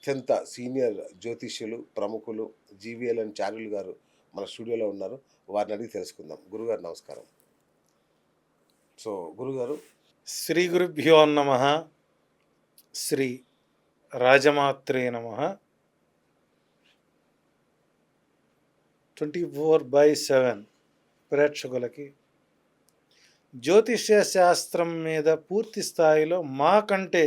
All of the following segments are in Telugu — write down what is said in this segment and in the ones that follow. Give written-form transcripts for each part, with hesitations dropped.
అత్యంత సీనియర్ జ్యోతిష్యులు, ప్రముఖులు జీవీఎల్ఎన్ చారులు గారు మన స్టూడియోలో ఉన్నారు. వారిని అడిగి తెలుసుకుందాం. గురుగారు నమస్కారం. సో గురుగారు, శ్రీ గురుభ్యో నమః. శ్రీ రాజమాత్రే నమః. 24/7 ప్రేక్షకులకి జ్యోతిష్య శాస్త్రం మీద పూర్తి స్థాయిలో మాకంటే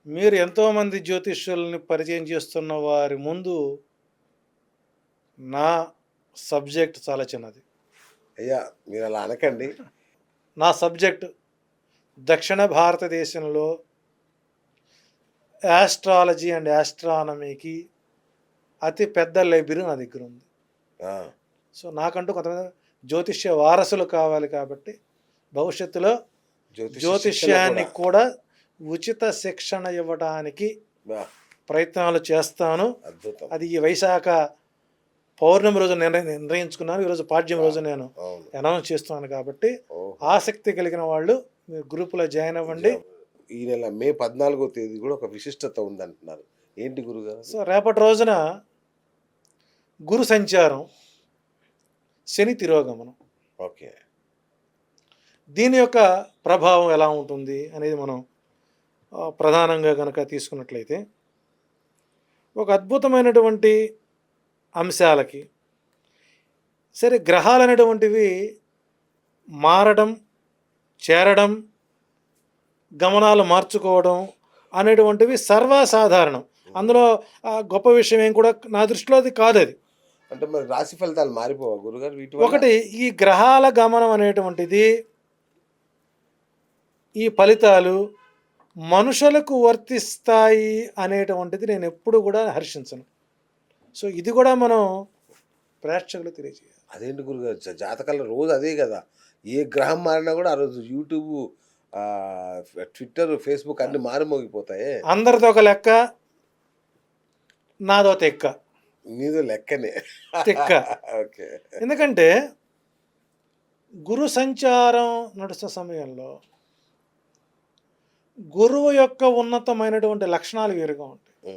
మీరు ఎంతోమంది జ్యోతిష్యుల్ని పరిచయం చేస్తున్న వారి ముందు నా సబ్జెక్ట్ చాలా చిన్నది. అయ్యా మీరు అలా అనకండి. నా సబ్జెక్ట్ దక్షిణ భారతదేశంలో యాస్ట్రాలజీ అండ్ యాస్ట్రానమీకి అతి పెద్ద లైబ్రరీ నా దగ్గర ఉంది. సో నాకంటూ కొంతమంది జ్యోతిష్య వారసులు కావాలి కాబట్టి భవిష్యత్తులో జ్యోతిష్యాన్ని కూడా ఉచిత శిక్షణ ఇవ్వడానికి ప్రయత్నాలు చేస్తాను. అది ఈ వైశాఖ పౌర్ణమి రోజు నిర్ణయించుకున్నాను. ఈరోజు పాడ్యం రోజు నేను అనౌన్స్ చేస్తున్నాను కాబట్టి ఆసక్తి కలిగిన వాళ్ళు మీరు గ్రూపులో జాయిన్ అవ్వండి. ఈ నెల మే 14వ తేదీ కూడా ఒక విశిష్టత ఉందంటున్నారు. ఏంటి గురుగారు? సో రేపటి రోజున గురు సంచారం, శని తిరోగమనం. ఓకే. దీని యొక్క ప్రభావం ఎలా ఉంటుంది అనేది మనం ప్రధానంగా కనుక తీసుకున్నట్లయితే ఒక అద్భుతమైనటువంటి అంశాలకి సరే గ్రహాలు అనేటువంటివి మారడం, చేరడం, గమనాలు మార్చుకోవడం అనేటువంటివి సర్వసాధారణం. అందులో గొప్ప విషయం ఏం కూడా నా దృష్టిలో అది కాదు. అది అంటే మరి రాశి ఫలితాలు మారిపోవా గురుగారు? ఒకటి, ఈ గ్రహాల గమనం అనేటువంటిది, ఈ ఫలితాలు మనుషులకు వర్తిస్తాయి అనేటువంటిది నేను ఎప్పుడు కూడా హర్షించను. సో ఇది కూడా మనం ప్రేక్షకులు తెలియజేయాలి. అదేంటి గురుగారు, జాతకాల రోజు అదే కదా, ఏ గ్రహం మారినా కూడా ఆ రోజు యూట్యూబ్, ట్విట్టర్, ఫేస్బుక్ అన్ని మారుమోగిపోతాయి. అందరితో ఒక లెక్క, నాదో తెక్క. నీదో లెక్కనే తెక్క. ఓకే. ఎందుకంటే గురు సంచారం నడుస్తున్న సమయంలో గురువు యొక్క ఉన్నతమైనటువంటి లక్షణాలు వేరుగా ఉంటాయి.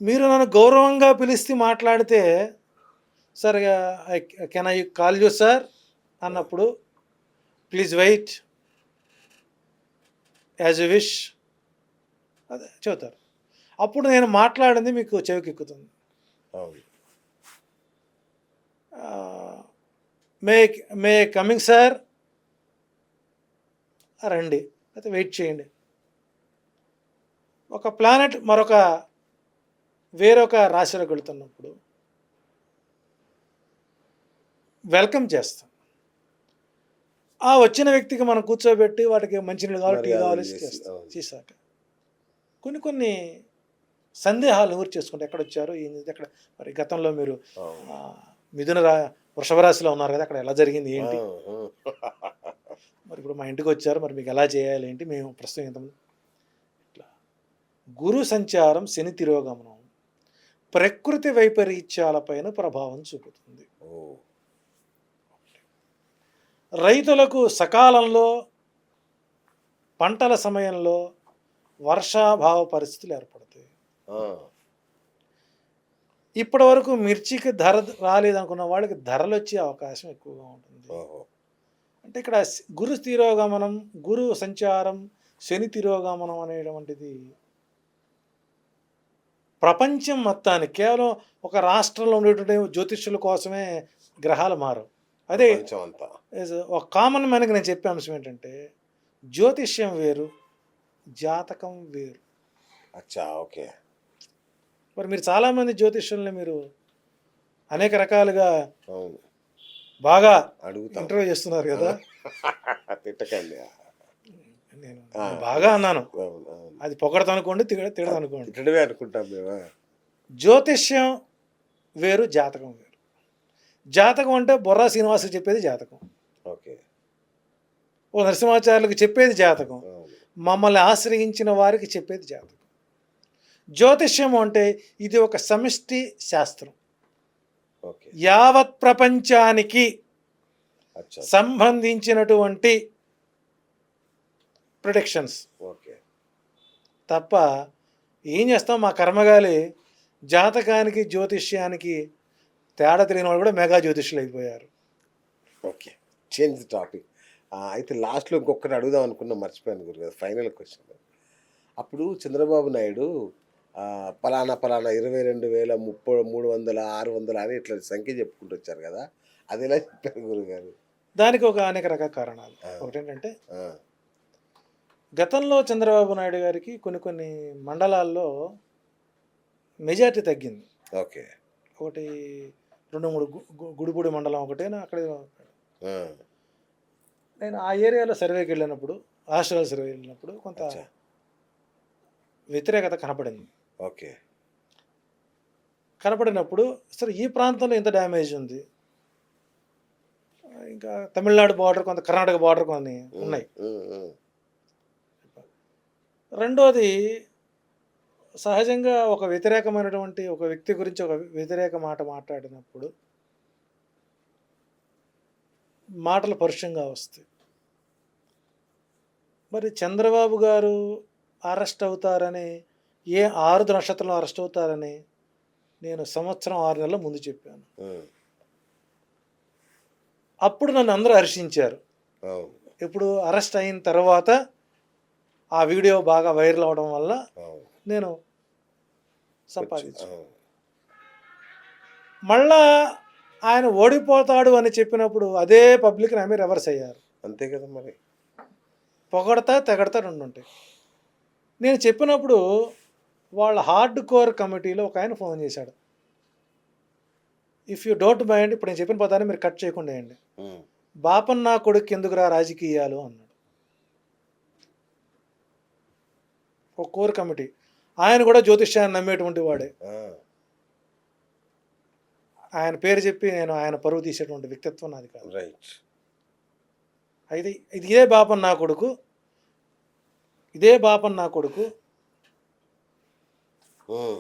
మీరు నన్ను గౌరవంగా పిలిస్తే మాట్లాడితే, sir can I call you sir అన్నప్పుడు please wait as you wish అదే చెబుతారు. అప్పుడు నేను మాట్లాడింది మీకు చెవికెక్కుతుంది. మే కమింగ్ సార్, రండి, అయితే వెయిట్ చేయండి. ఒక ప్లానెట్ వేరొక రాశిలోకి వెళుతున్నప్పుడు వెల్కమ్ చేస్తాం. ఆ వచ్చిన వ్యక్తికి మనం కూర్చోబెట్టి వాటికి మంచినీళ్ళు కావాలి, టీ కావాలి చేశాక కొన్ని సందేహాలు ఊరి చేసుకుంటే ఎక్కడ వచ్చారు, ఎక్కడ, మరి గతంలో మీరు వృషభ రాశిలో ఉన్నారు కదా, అక్కడ ఎలా జరిగింది ఏంటి, మరి ఇప్పుడు మా ఇంటికి వచ్చారు, మరి మీకు ఎలా చేయాలి ఏంటి, మేము ప్రస్తుతం ఇంతమంది. ఇట్లా గురు సంచారం, శని తిరోగమనం ప్రకృతి వైపరీత్యాలపైన ప్రభావం చూపుతుంది. రైతులకు సకాలంలో పంటల సమయంలో వర్షాభావ పరిస్థితులు ఏర్పడతాయి. ఇప్పటి వరకు మిర్చికి ధర రాలేదనుకున్న వాళ్ళకి ధరలు వచ్చే అవకాశం ఎక్కువగా ఉంటుంది. అంటే ఇక్కడ గురు తిరోగమనం, గురు సంచారం, శని తిరోగమనం అనేటువంటిది ప్రపంచం మొత్తానికి, కేవలం ఒక రాష్ట్రంలో ఉండేటువంటి జ్యోతిష్యుల కోసమే గ్రహాలు మారవు. అదే ఒక కామన్ మ్యాన్కి నేను చెప్పే అంశం ఏంటంటే, జ్యోతిష్యం వేరు, జాతకం వేరు. అచ్చా, ఓకే. మరి మీరు చాలామంది జ్యోతిష్యుల్ని మీరు అనేక రకాలుగా బాగా ఇంటర్వ్యూ చేస్తున్నారు కదా. తిట్టకండి, నేను బాగా అన్నాను, అది పొగడతా అనుకోండి, తిడతా అనుకోండి. తిట్టడమే అనుకుంటాం మేము. జ్యోతిష్యం వేరు, జాతకం వేరు. జాతకం అంటే బొర్రా శ్రీనివాసులు చెప్పేది జాతకం, ఓకే. ఓ నరసింహాచార్యులకు చెప్పేది జాతకం, మమ్మల్ని ఆశ్రయించిన వారికి చెప్పేది జాతకం. జ్యోతిష్యం అంటే ఇది ఒక సమిష్టి శాస్త్రం. యావత్ ప్రపంచానికి సంబంధించినటువంటి ప్రిడిక్షన్స్. తప్ప ఏం చేస్తాం, మా కర్మగాలి జాతకానికి జ్యోతిష్యానికి తేడా తెలియని వాళ్ళు కూడా మెగా జ్యోతిష్యులు అయిపోయారు. Okay, change the topic. అయితే లాస్ట్‌లో ఇంకొకటి అడుగుదాం అనుకున్నా, మర్చిపోయాను గురుగారు. Final question. అప్పుడు చంద్రబాబు నాయుడు పలానా పలానా 22,000, 300, 600 అని ఇట్లా సంఖ్య చెప్పుకుంటూ వచ్చారు కదా! అది ఎలా చెప్పారు గురుగారు? దానికి ఒక అనేక రకాల కారణాలు. ఆ! ఒకటేంటంటే, ఆ! గతంలో చంద్రబాబు నాయుడు గారికి కొన్ని మండలాల్లో మెజారిటీ తగ్గింది. ఓకే. ఒకటి 2, 3 గుడిపూడి మండలం ఒకటేనా అక్కడ. ఆ! నేను ఆ ఏరియాలో సర్వేకి వెళ్ళినప్పుడు, హాస్టల్ సర్వే వెళ్ళినప్పుడు కొంత అచ్చా! వ్యతిరేకత కనపడింది. ఓకే. కనపడినప్పుడు సరే ఈ ప్రాంతంలో ఇంత డ్యామేజ్ ఉంది, ఇంకా తమిళనాడు బార్డర్, కొంత కర్ణాటక బార్డర్ కొన్ని హ్మ్. ఉన్నాయి. హ్మ్. హ్మ్. రెండోది, సహజంగా ఒక వ్యతిరేకమైనటువంటి ఒక వ్యక్తి గురించి ఒక వ్యతిరేక మాట మాట్లాడినప్పుడు మాటలు పరుషంగా వస్తాయి. మరి చంద్రబాబు గారు అరెస్ట్ అవుతారని, ఏ 6 నక్షత్రంలో అరెస్ట్ అవుతారని నేను సంవత్సరం 6 నెలల ముందు చెప్పాను. హ్మ్. అప్పుడు నన్ను అందరూ హర్షించారు. అవును. ఇప్పుడు అరెస్ట్ అయిన తర్వాత ఆ వీడియో బాగా వైరల్ అవడం వల్ల అవును. నేను కొంచెం సంపాదించాను. అవును. మళ్ళా ఆయన ఓడిపోతాడు అని చెప్పినప్పుడు అదే పబ్లిక్ నా మీద రివర్స్ అయ్యారు. అంతే కదా మరి. పొగడతా తెగడతా రెండు ఉంటాయి. నేను చెప్పినప్పుడు వాళ్ళ హార్డ్ కోర్ కమిటీలో ఒక ఆయన ఫోన్ చేశాడు. ఇఫ్ యూ డోంట్ మైండ్, ఇప్పుడు నేను చెప్పిన పదాన్ని మీరు కట్ చేయకుండా వేయండి. హ్మ్. బాపన్న కొడుకు ఎందుకురా రాజకీయాలు అన్నాడు. ఒక కోర్ కమిటీ. ఆయన కూడా జ్యోతిష్యాన్ని నమ్మేటువంటి వాడే. ఆ! ఆయన పేరు చెప్పి నేను ఆయన పరువు తీసేటువంటి వ్యక్తిత్వం నాది కాదు. రైట్. అయితే ఇదే బాపన్న నా కొడుకు, ఇదే బాపన్న నా కొడుకు హ్మ్.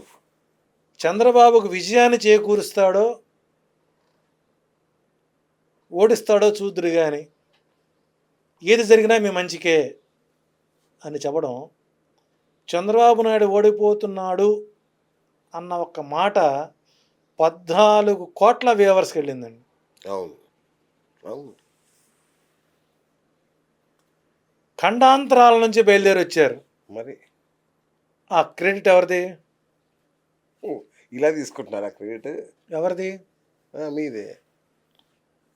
చంద్రబాబుకు విజయాన్ని చేకూరుస్తాడో ఓడిస్తాడో చూద్దురు కానీ ఏది జరిగినా మీ మంచికే అని చెప్పడం, చంద్రబాబు నాయుడు ఓడిపోతున్నాడు అన్న ఒక్క మాట 14 కోట్ల వ్యూవర్స్కి వెళ్ళిందండి. అవును. అవును. ఖండాంతరాల నుంచి బయలుదేరి వచ్చారు. మరి ఆ క్రెడిట్ ఎవరిది? ఓహ్! ఇలా తీసుకుంటున్నారా క్రెడిట్? ఎవరిది? మీదే.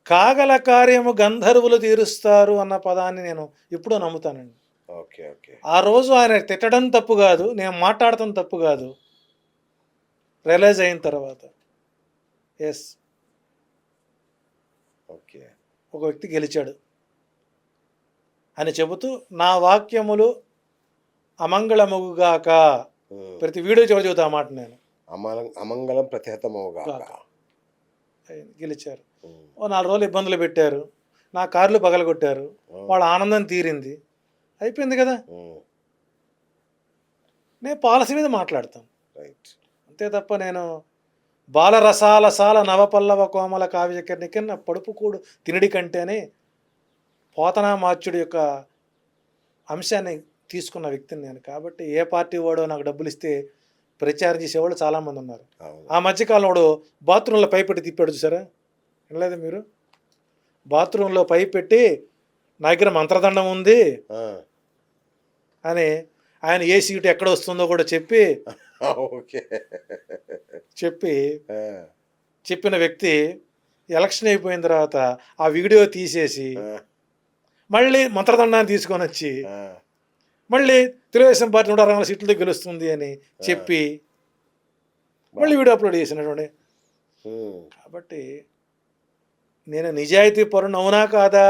కాగల కార్యము గంధర్వులు తీరుస్తారు అన్న పదాన్ని నేను ఎప్పుడూ నమ్ముతానండి. ఓకే. ఓకే. ఆ రోజు ఆయన తిట్టడం తప్పు కాదు, నేను మాట్లాడటం తప్పు కాదు. రియలైజ్ అయిన తర్వాత ఎస్, ఓకే. ఒక వ్యక్తి గెలిచాడు అని చెబుతూ నా వాక్యములు అమంగళముగాక, హ్మ్. ప్రతి వీడియో చివరి చెబుతా మాట నేను. అమంగళం ప్రతిహతమవుగాక. గాక. గెలిచారు. హ్మ్. ఓ 4 రోజులు ఇబ్బందులు పెట్టారు, నా కార్లు పగలగొట్టారు, హ్మ్. వాళ్ళ ఆనందం తీరింది, అయిపోయింది కదా. హ్మ్. నేను పాలసీ మీద మాట్లాడతాను రైట్. అంతే తప్ప నేను బాలరసాల సాల నవపల్లవ కోమల కావ్యకర్ణికన్న పడుపుకూడు తినడి కంటేనే పోతనామాచ్యుడి యొక్క అంశాన్ని తీసుకున్న వ్యక్తిని నేను. కాబట్టి ఏ పార్టీ వాడో నాకు డబ్బులు ఇస్తే ప్రచారం చేసేవాళ్ళు చాలామంది ఉన్నారు. అవును. ఆ మధ్యకాలంలో వాడు బాత్రూంలో పైపెట్టి తిప్పాడు చూసారా, వినలేదు మీరు? బాత్రూంలో పైపెట్టి నా దగ్గర మంత్రదండం ఉంది ఆ! అని ఆయన ఏ సీటు ఎక్కడ వస్తుందో కూడా చెప్పి ఓకే. ఆ! చెప్పిన వ్యక్తి ఎలక్షన్ అయిపోయిన తర్వాత ఆ వీడియో తీసేసి ఆ! మళ్ళీ మంత్రదండాన్ని తీసుకొని వచ్చి ఆ! మళ్ళీ తెలుగుదేశం పార్టీ 160 సీట్లతో గెలుస్తుంది అని చెప్పి మళ్ళీ వీడియో అప్లోడ్ చేసినటువంటి. హ్మ్. కాబట్టి నేను నిజాయితీ పరుణ్ అవునా కాదా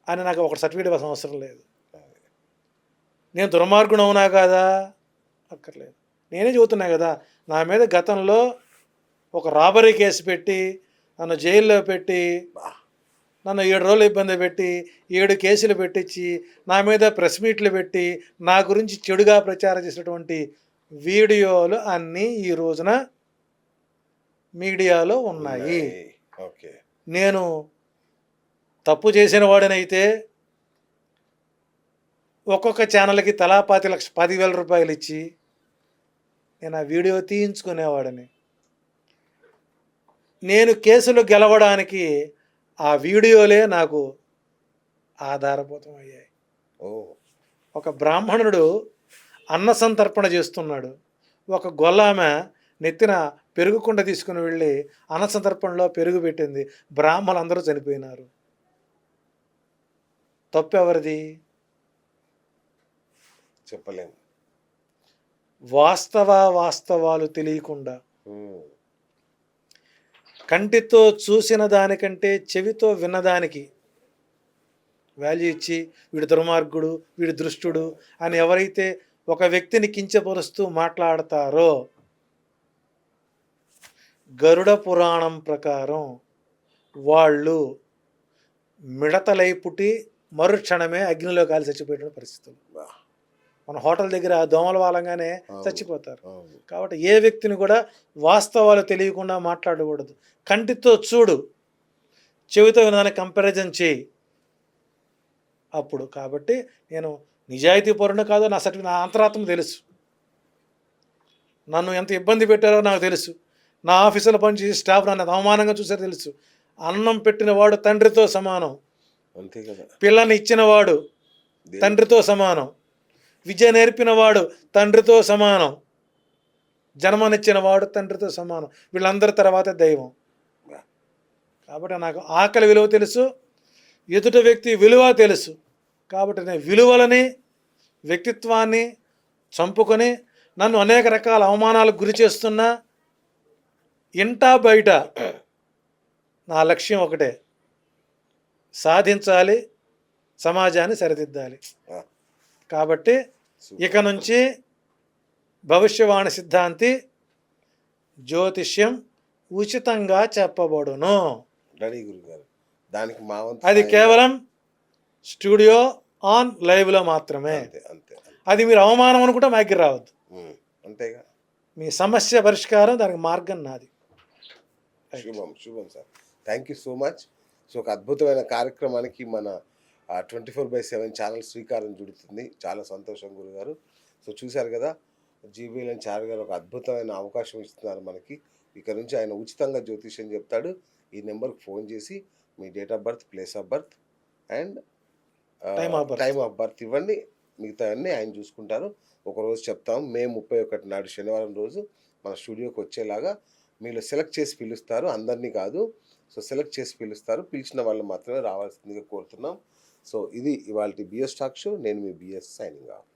అని నాకు ఒక సర్టిఫికేట్ ఇవ్వాల్సిన అవసరం లేదు. నేను దుర్మార్గుడు అవునా కాదా అక్కర్లేదు. నేనే చెబుతున్నా కదా, నా మీద గతంలో ఒక రాబరీ కేసు పెట్టి నన్ను జైల్లో పెట్టి బా! నన్ను 7 రోజులు ఇబ్బంది పెట్టి 7 కేసులు పెట్టించి నా మీద ప్రెస్ మీట్లు పెట్టి నా గురించి చెడుగా ప్రచారం చేసినటువంటి వీడియోలు అన్నీ ఈ రోజున మీడియాలో ఉన్నాయి. ఓకే. నేను తప్పు చేసిన వాడినైతే ఒక్కొక్క ఛానల్కి తలా 10,000 రూపాయలు ఇచ్చి నేను ఆ వీడియో తీయించుకునేవాడిని. నేను కేసులు గెలవడానికి ఆ వీడియోలే నాకు ఆధారభూతం అయ్యాయి. ఓ ఒక బ్రాహ్మణుడు అన్న సంతర్పణ చేస్తున్నాడు. ఒక గొల్లామె నెత్తిన పెరుగు కుండ తీసుకుని వెళ్ళి అన్న సంతర్పణలో పెరుగు పెట్టింది. బ్రాహ్మణులందరూ చనిపోయినారు. తప్పు ఎవరిది? చెప్పలేము. వాస్తవాలు తెలియకుండా ఉమ్, కంటితో చూసిన దానికంటే చెవితో విన్నదానికి వాల్యూ ఇచ్చి వీడు దుర్మార్గుడు, వీడు దృష్టుడు అని ఎవరైతే ఒక వ్యక్తిని కించపరుస్తూ మాట్లాడతారో, గరుడ పురాణం ప్రకారం వాళ్ళు మిడతలై పుట్టి మరుక్షణమే అగ్నిలో కాలి చచ్చిపోయిన పరిస్థితులు. బా, మన హోటల్ దగ్గర దోమల వాలంగానే చచ్చిపోతారు. అవును. కాబట్టి ఏ వ్యక్తిని కూడా వాస్తవాలు తెలియకుండా మాట్లాడకూడదు. కంటితో చూడు, చెవితో వినదానికి కంపారిజన్ చేయి అప్పుడు. కాబట్టి నేను నిజాయితీ పరుడు కాదో నా అంతరాత్మ తెలుసు. నన్ను ఎంత ఇబ్బంది పెట్టారో నాకు తెలుసు. నా ఆఫీసులో పనిచేసే స్టాఫ్ నన్ను అవమానంగా చూసారో తెలుసు. అన్నం పెట్టిన వాడు తండ్రితో సమానం, అంతే కదా. పిల్లని ఇచ్చినవాడు తండ్రితో సమానం, విద్య నేర్పినవాడు తండ్రితో సమానం, జన్మనిచ్చిన వాడు తండ్రితో సమానం. వీళ్ళందరి తర్వాత దైవం. కాబట్టి నాకు ఆకలి విలువ తెలుసు, ఎదుట వ్యక్తి విలువ తెలుసు. కాబట్టి నేను విలువలని, వ్యక్తిత్వాన్ని చంపుకొని నన్ను అనేక రకాల అవమానాలకు గురి చేస్తున్నా ఇంటా బయట నా లక్ష్యం ఒకటే, సాధించాలి, సమాజాన్ని సరిదిద్దాలి. ఆ, కాబట్టి ఇక నుంచి భవిష్యవాణి సిద్ధాంతి జ్యోతిష్యం ఉచితంగా చెప్పబడును. రెడీ గురుగారు. దానికి మా వంతు అది సాయం. కేవలం స్టూడియో ఆన్ లైవ్లో మాత్రమే. అంతే అంతే అంతే. అది మీరు అవమానం అనుకుంటే మా దగ్గర రావద్దు. అంతేగా. మీ సమస్య పరిష్కారం, దానికి మార్గం నాది. శుభం శుభం sir. Thank you so much. So ఒక అద్భుతమైన కార్యక్రమానికి మన 24/7 ఛానల్ శ్రీకారం చుడుతుంది. చాలా సంతోషం గురుగారు. సో చూశారు కదా, జీబీఎల్ఎన్ చారు గారు ఒక అద్భుతమైన అవకాశం ఇస్తున్నారు మనకి. ఇక నుంచి ఆయన ఉచితంగా జ్యోతిష్యం చెప్తాడు. ఈ నెంబర్కి ఫోన్ చేసి మీ date of birth, place of birth and time of birth ఇవ్వండి. మిగతా అన్నీ ఆయన చూసుకుంటారు. ఒకరోజు చెప్తాం, మే 31 నాడు శనివారం రోజు మన స్టూడియోకి వచ్చేలాగా మీరు సెలెక్ట్ చేసి పిలుస్తారు, అందరినీ కాదు. సో సెలెక్ట్ చేసి పిలుస్తారు, పిలిచిన వాళ్ళు మాత్రమే రావాల్సిందిగా కోరుతున్నాం. సో ఇది ఇవాళ బిఎస్ టాక్ షో. నేను మీ బిఎస్ సైనింగ్ ఆఫ్.